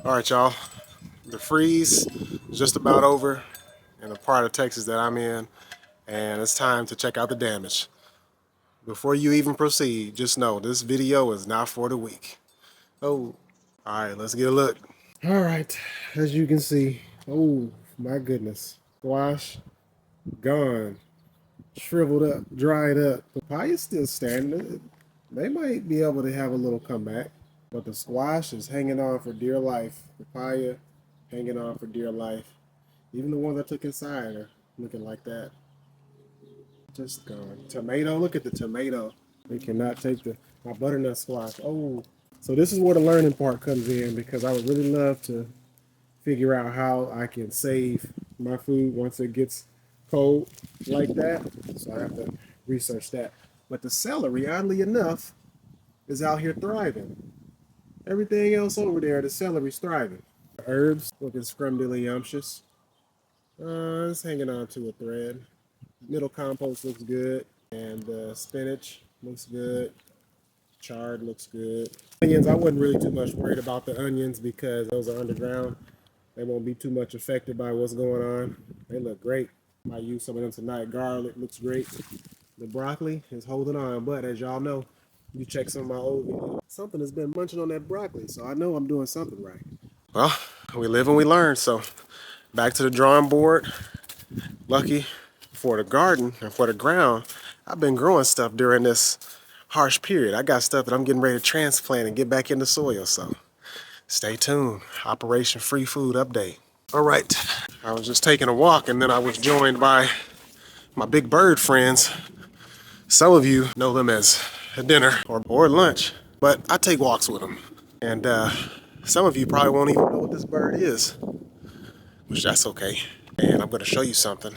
All right, y'all. The freeze is just about over in the part of Texas that I'm in, and it's time to check out the damage. Before you even proceed, just know this video is not for the weak. Oh, all right, let's get a look. All right, as you can see, oh my goodness, squash gone, shriveled up, dried up. Papaya's still standing. They might be able to have a little comeback, but the squash is hanging on for dear life. Papaya hanging on for dear life. Even the ones I took inside are looking like that. Just gone. Tomato, look at the tomato. They cannot take my butternut squash. Oh, so this is where the learning part comes in, because I would really love to figure out how I can save my food once it gets cold like that. So I have to research that. But the celery, oddly enough, is out here thriving. Everything else over there, the celery's thriving. The herbs looking scrumdiddlyumptious. It's hanging on to a thread. Middle compost looks good, and the spinach looks good. Chard looks good. Onions, I wasn't really too much worried about the onions because those are underground. They won't be too much affected by what's going on. They look great. Might use some of them tonight. Garlic looks great. The broccoli is holding on, but as y'all know, you check some of my old videos, something has been munching on that broccoli, so I know I'm doing something right. Well, we live and we learn, so back to the drawing board. Lucky for the garden and for the ground, I've been growing stuff during this harsh period. I got stuff that I'm getting ready to transplant and get back in the soil, so stay tuned. Operation Free Food Update. All right, I was just taking a walk and then I was joined by my big bird friends. Some of you know them as dinner or lunch, but I take walks with them. And some of you probably won't even know what this bird is, which that's okay. And I'm gonna show you something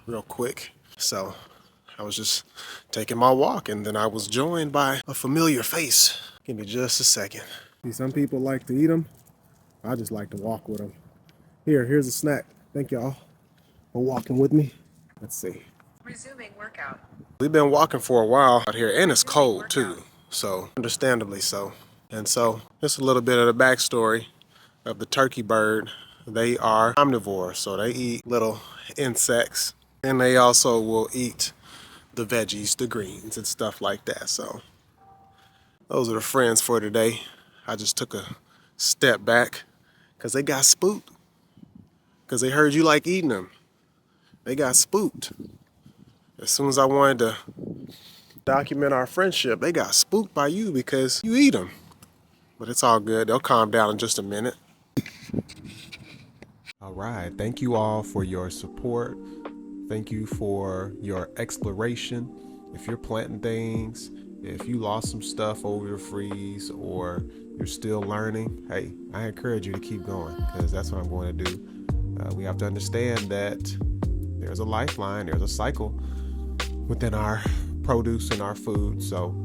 real quick. So I was just taking my walk and then I was joined by a familiar face. Give me just a second. See, some people like to eat them. I just like to walk with them. Here's a snack. Thank y'all for walking with me. Let's see. Resuming workout. We've been walking for a while out here, and it's cold too, so understandably so. And so just a little bit of the backstory of the turkey bird. They are omnivores, so they eat little insects, and they also will eat the veggies, the greens, and stuff like that. So those are the friends for today. I just took a step back because they got spooked, because they heard you like eating them. They got spooked. As soon as I wanted to document our friendship, they got spooked by you because you eat them. But it's all good. They'll calm down in just a minute. All right. Thank you all for your support. Thank you for your exploration. If you're planting things, if you lost some stuff over the freeze, or you're still learning, hey, I encourage you to keep going, because that's what I'm going to do. We have to understand that there's a lifeline, there's a cycle within our produce and our food. So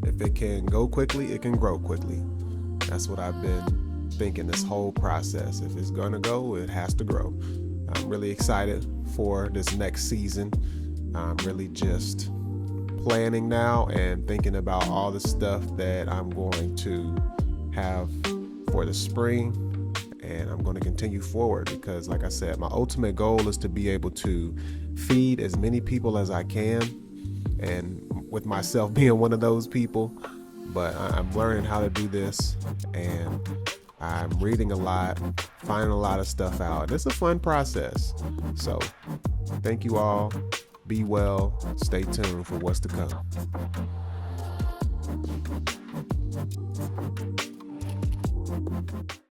if it can go quickly, it can grow quickly. That's what I've been thinking this whole process. If it's gonna go, it has to grow. I'm really excited for this next season. I'm really just planning now and thinking about all the stuff that I'm going to have for the spring. And I'm going to continue forward because, like I said, my ultimate goal is to be able to feed as many people as I can, and with myself being one of those people. But I'm learning how to do this, and I'm reading a lot, finding a lot of stuff out. It's a fun process. So thank you all. Be well. Stay tuned for what's to come.